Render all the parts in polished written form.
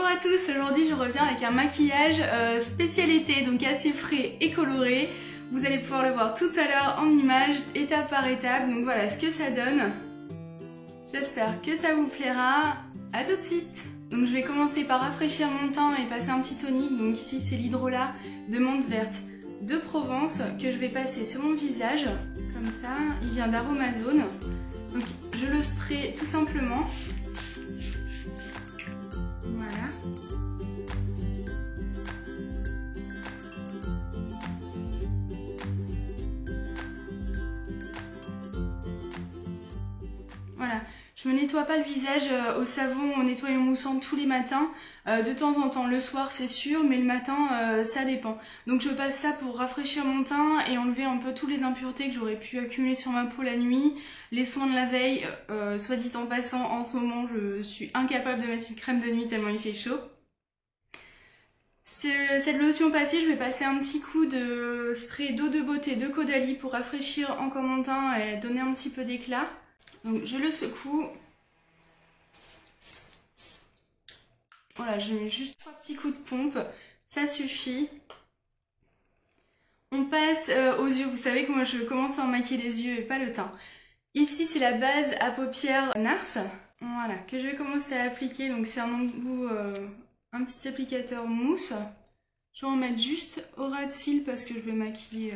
à tous, aujourd'hui je reviens avec un maquillage spécialité, donc assez frais et coloré. Vous allez pouvoir le voir tout à l'heure en image, étape par étape, donc voilà ce que ça donne. J'espère que ça vous plaira, à tout de suite. Donc je vais commencer par rafraîchir mon teint et passer un petit tonique, donc ici c'est l'hydrolat de menthe verte de Provence que je vais passer sur mon visage, comme ça, il vient d'Aromazone. Donc je le spray tout simplement. Voilà. Voilà, je me nettoie pas le visage au savon, au nettoyant moussant tous les matins. De temps en temps, le soir c'est sûr, mais le matin ça dépend. Donc je passe ça pour rafraîchir mon teint et enlever un peu toutes les impuretés que j'aurais pu accumuler sur ma peau la nuit. Les soins de la veille, soit dit en passant, en ce moment je suis incapable de mettre une crème de nuit tellement il fait chaud. Cette lotion passée, je vais passer un petit coup de spray d'eau de beauté de Caudalie pour rafraîchir encore mon teint et donner un petit peu d'éclat. Donc je le secoue. Voilà, je mets juste 3 petits coups de pompe, ça suffit. On passe aux yeux, vous savez que moi je commence à en maquiller les yeux et pas le teint. Ici c'est la base à paupières Nars, voilà, que je vais commencer à appliquer, donc c'est un embout, un petit applicateur mousse. Je vais en mettre juste au ras de cils parce que je vais maquiller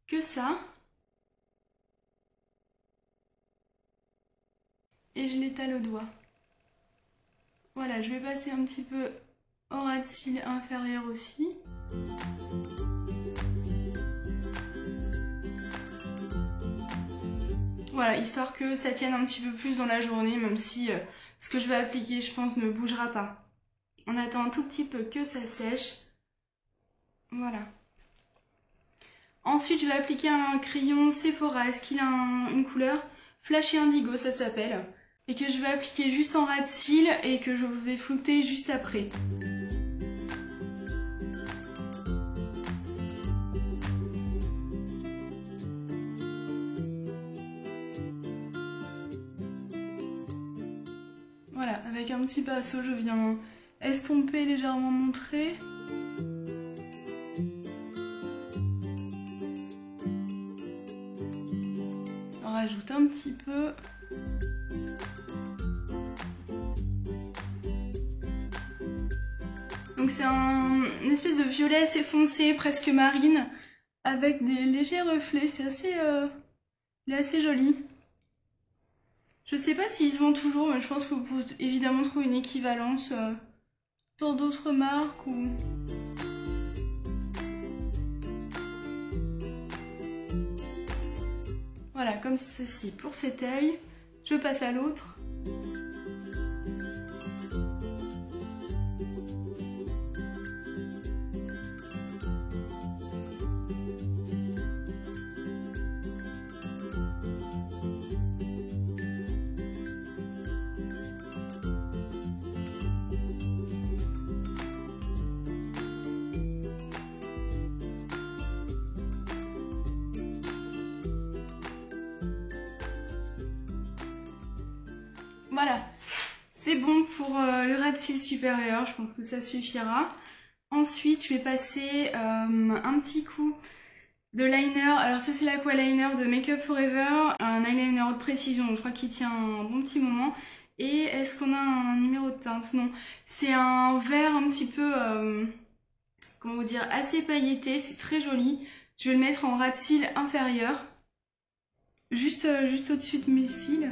que ça. Et je l'étale au doigt. Voilà, je vais passer un petit peu au ras de cils inférieur aussi. Voilà, histoire que ça tienne un petit peu plus dans la journée, même si ce que je vais appliquer, je pense, ne bougera pas. On attend un tout petit peu que ça sèche. Voilà. Ensuite, je vais appliquer un crayon Sephora. Est-ce qu'il a une couleur Flashy Indigo, ça s'appelle. Et que je vais appliquer juste en ras de cils et que je vais flouter juste après. Voilà, avec un petit pinceau, je viens estomper légèrement mon trait. On rajoute un petit peu. Donc c'est une espèce de violet assez foncé, presque marine, avec des légers reflets. C'est assez, il est assez joli. Je sais pas s'il se vend toujours, mais je pense que vous pouvez évidemment trouver une équivalence dans d'autres marques ou... Voilà, comme ceci pour cet œil. Je passe à l'autre. Voilà, c'est bon pour le ras de cils supérieur, je pense que ça suffira. Ensuite, je vais passer un petit coup de liner. Alors ça c'est l'Aqualiner de Make Up Forever, un eyeliner de précision, je crois qu'il tient un bon petit moment. Et est-ce qu'on a un numéro de teinte? Non, c'est un vert un petit peu, comment vous dire, assez pailleté, c'est très joli. Je vais le mettre en ras de cils inférieur, juste au-dessus de mes cils.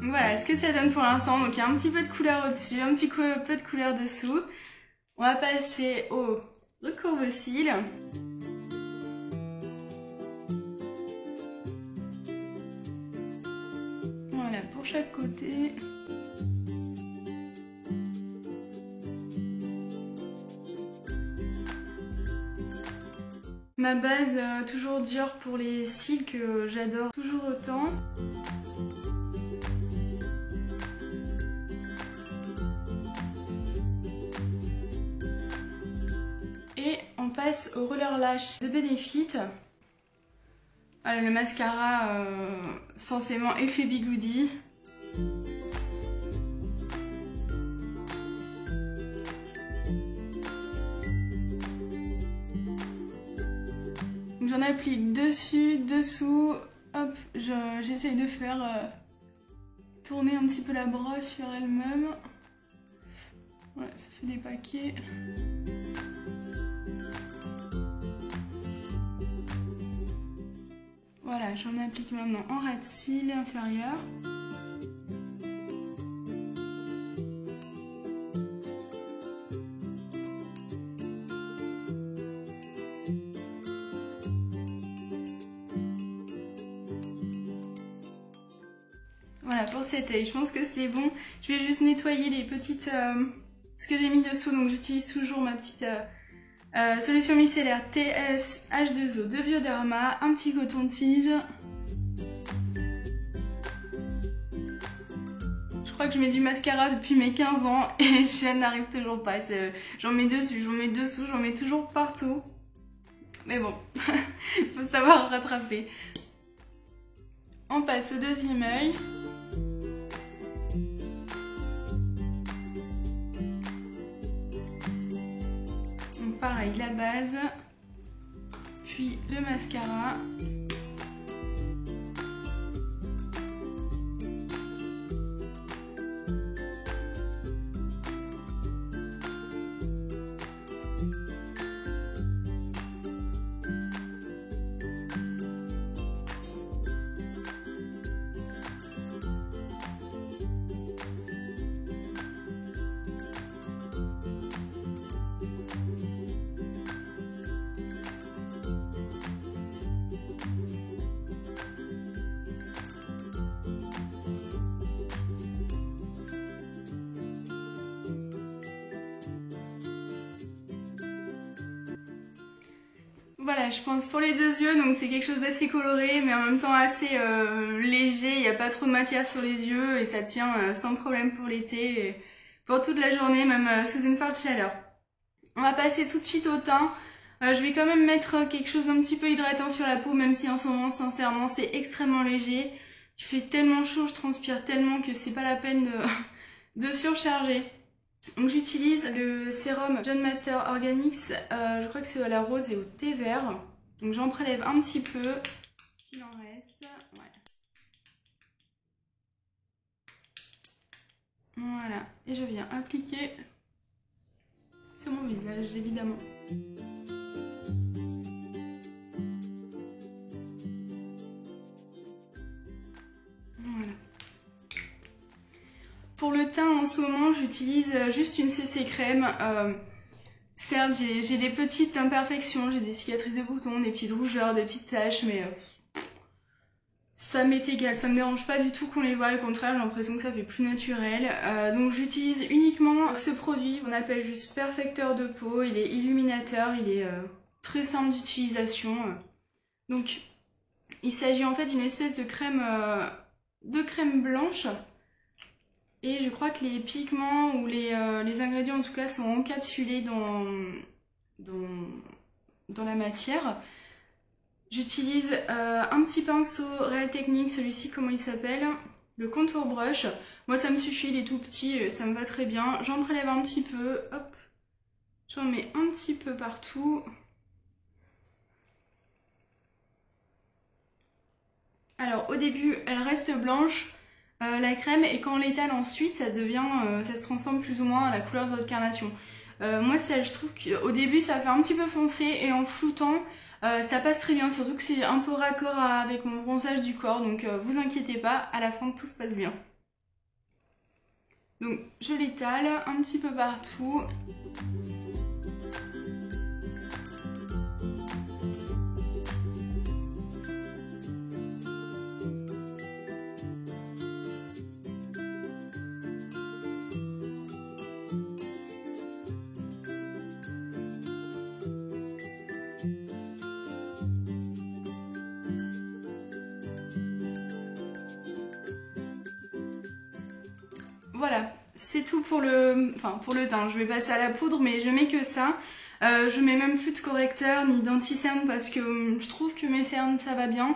Voilà ce que ça donne pour l'instant. Donc il y a un petit peu de couleur au-dessus, un petit peu de couleur dessous. On va passer au recourbe-cils. Voilà pour chaque côté. Ma base toujours Dior pour les cils que j'adore toujours autant. Et on passe au roller lash de Benefit. Voilà, le mascara censément effet bigoudi. J'en applique dessus, dessous, hop, j'essaye de faire tourner un petit peu la brosse sur elle-même. Voilà, ça fait des paquets. Voilà, j'en applique maintenant en ras de cils inférieur. Voilà pour cet œil, je pense que c'est bon. Je vais juste nettoyer les petites... ce que j'ai mis dessous, donc j'utilise toujours ma petite solution micellaire TS H2O de Bioderma, un petit coton-tige. Je crois que je mets du mascara depuis mes 15 ans et je n'arrive toujours pas. J'en mets dessus, j'en mets dessous, j'en mets toujours partout. Mais bon, il faut savoir rattraper. On passe au deuxième œil. Donc pareil, la base, puis le mascara. Voilà, je pense pour les deux yeux, donc c'est quelque chose d'assez coloré mais en même temps assez léger, il n'y a pas trop de matière sur les yeux et ça tient sans problème pour l'été, et pour toute la journée, même sous une forte chaleur. On va passer tout de suite au teint. Je vais quand même mettre quelque chose d'un petit peu hydratant sur la peau, même si en ce moment sincèrement c'est extrêmement léger. Il fait tellement chaud, je transpire tellement que c'est pas la peine de surcharger. Donc j'utilise le sérum John Master Organics, je crois que c'est à la rose et au thé vert. Donc j'en prélève un petit peu, s'il en reste. Ouais. Voilà, et je viens appliquer sur mon visage évidemment. Voilà. Pour le teint en ce moment j'utilise juste une CC crème. Certes j'ai des petites imperfections, j'ai des cicatrices de boutons, des petites rougeurs, des petites taches, mais ça m'est égal, ça me dérange pas du tout qu'on les voit, au contraire j'ai l'impression que ça fait plus naturel. Donc j'utilise uniquement ce produit qu'on appelle juste perfecteur de peau, il est illuminateur, il est très simple d'utilisation. Donc il s'agit en fait d'une espèce de crème blanche. Et je crois que les pigments ou les ingrédients en tout cas sont encapsulés dans la matière. J'utilise un petit pinceau Real Techniques, celui-ci comment il s'appelle, le contour brush. Moi ça me suffit, il est tout petit, ça me va très bien. J'en prélève un petit peu, hop, j'en mets un petit peu partout. Alors au début elle reste blanche. La crème et quand on l'étale ensuite ça se transforme plus ou moins à la couleur de votre carnation. Moi je trouve qu'au début ça fait un petit peu foncé et en floutant ça passe très bien, surtout que c'est un peu raccord avec mon bronzage du corps, donc vous inquiétez pas, à la fin tout se passe bien. Donc je l'étale un petit peu partout. voilà, c'est tout pour le teint. Je vais passer à la poudre, mais je mets que ça. Je mets même plus de correcteur ni d'anti-cerne parce que je trouve que mes cernes ça va bien.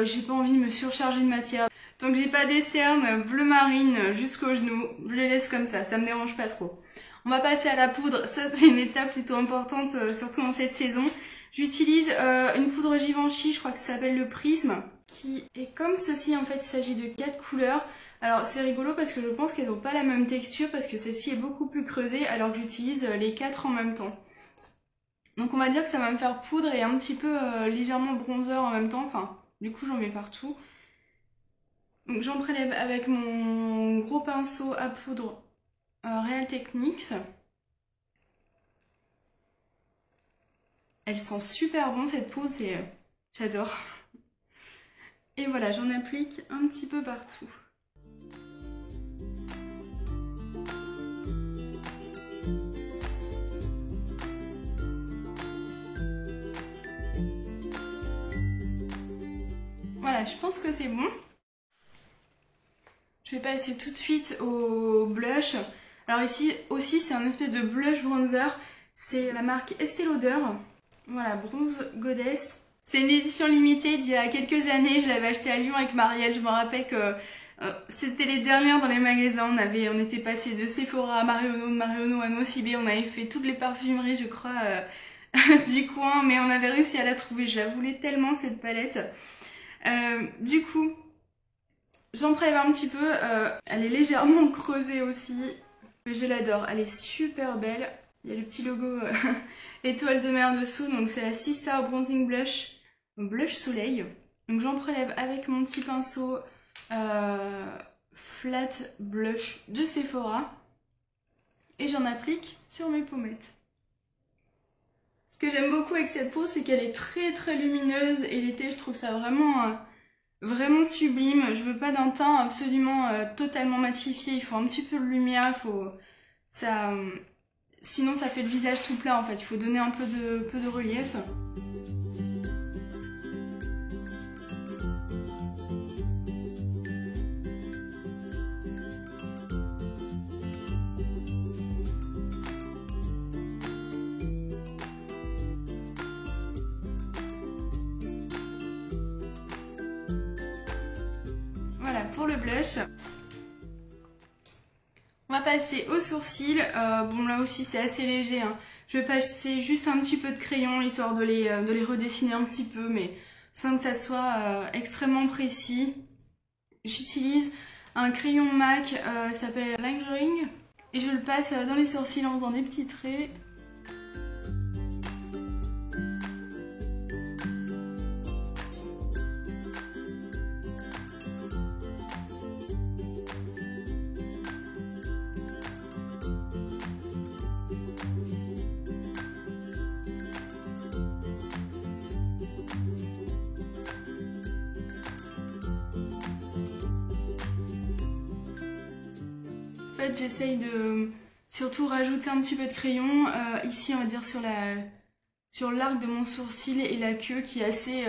J'ai pas envie de me surcharger de matière. Donc j'ai pas des cernes bleu marine jusqu'au genou. Je les laisse comme ça me dérange pas trop. On va passer à la poudre. Ça c'est une étape plutôt importante, surtout dans cette saison. J'utilise une poudre Givenchy, je crois que ça s'appelle le Prisme, qui est comme ceci en fait. Il s'agit de 4 couleurs. Alors c'est rigolo parce que je pense qu'elles n'ont pas la même texture parce que celle-ci est beaucoup plus creusée alors que j'utilise les 4 en même temps. Donc on va dire que ça va me faire poudre et un petit peu légèrement bronzer en même temps. Enfin, du coup j'en mets partout. Donc j'en prélève avec mon gros pinceau à poudre Real Techniques. Elle sent super bon cette poudre, j'adore. Et voilà, j'en applique un petit peu partout. Voilà, je pense que c'est bon. Je vais passer tout de suite au blush. Alors ici aussi c'est un espèce de blush bronzer. C'est la marque Estée Lauder. Voilà, Bronze Goddess. C'est une édition limitée d'il y a quelques années. Je l'avais acheté à Lyon avec Marielle. Je me rappelle que c'était les dernières dans les magasins. On était passé de Sephora à Marionneau, de Marionneau à Nocibé. On avait fait toutes les parfumeries je crois du coin. Mais on avait réussi à la trouver. Je la voulais tellement cette palette. Du coup, j'en prélève un petit peu. Elle est légèrement creusée aussi. Mais je l'adore. Elle est super belle. Il y a le petit logo étoile de mer dessous. Donc c'est la Sister Bronzing Blush. Blush soleil. Donc j'en prélève avec mon petit pinceau Flat Blush de Sephora. Et j'en applique sur mes pommettes. Ce que j'aime beaucoup avec cette peau, c'est qu'elle est très lumineuse. Et l'été, je trouve ça vraiment sublime. Je veux pas d'un teint absolument totalement matifié. Il faut un petit peu de lumière. Sinon ça fait le visage tout plat en fait. Il faut donner un peu de relief. Voilà pour le blush. On va passer aux sourcils. Bon là aussi c'est assez léger. Hein. Je vais passer juste un petit peu de crayon histoire de les redessiner un petit peu, mais sans que ça soit extrêmement précis. J'utilise un crayon MAC, ça s'appelle Lingering, et je le passe dans les sourcils en faisant des petits traits. En fait, j'essaye de surtout rajouter un petit peu de crayon. Ici, on va dire sur l'arc de mon sourcil et la queue qui est assez...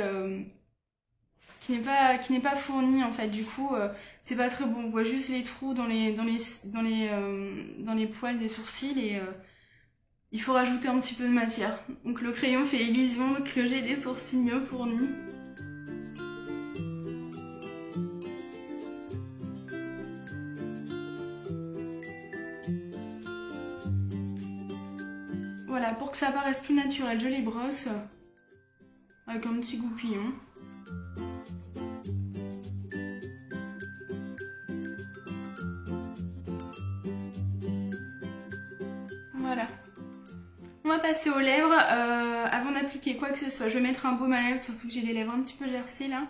qui n'est pas fournie en fait. Du coup, c'est pas très bon. On voit juste les trous dans les poils des sourcils et il faut rajouter un petit peu de matière. Donc le crayon fait illusion que j'ai des sourcils mieux fournis. Voilà, pour que ça paraisse plus naturel, je les brosse avec un petit goupillon. Voilà. On va passer aux lèvres. Avant d'appliquer quoi que ce soit, je vais mettre un baume à lèvres, surtout que j'ai les lèvres un petit peu gercées là.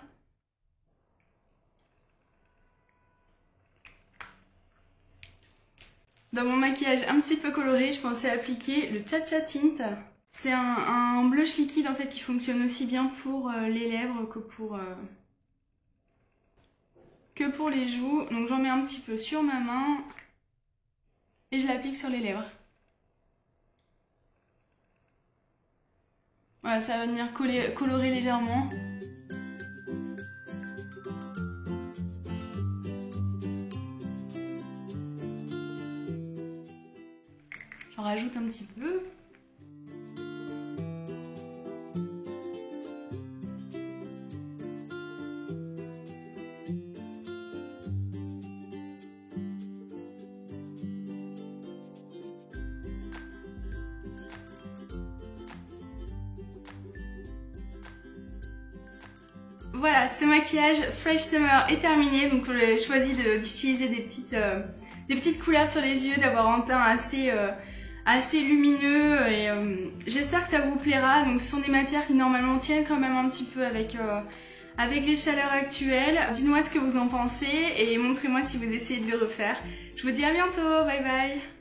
Dans mon maquillage un petit peu coloré, je pensais appliquer le Cha Cha Tint. C'est un blush liquide en fait qui fonctionne aussi bien pour les lèvres que pour les joues. Donc j'en mets un petit peu sur ma main et je l'applique sur les lèvres. Voilà, ça va venir colorer légèrement. rajoute un petit peu. Voilà, ce maquillage Fresh Summer est terminé, donc j'ai choisi d'utiliser des petites couleurs sur les yeux, d'avoir un teint assez lumineux et j'espère que ça vous plaira. Donc ce sont des matières qui normalement tiennent quand même un petit peu avec les chaleurs actuelles. Dites-moi ce que vous en pensez et montrez-moi si vous essayez de le refaire. Je vous dis à bientôt, bye bye.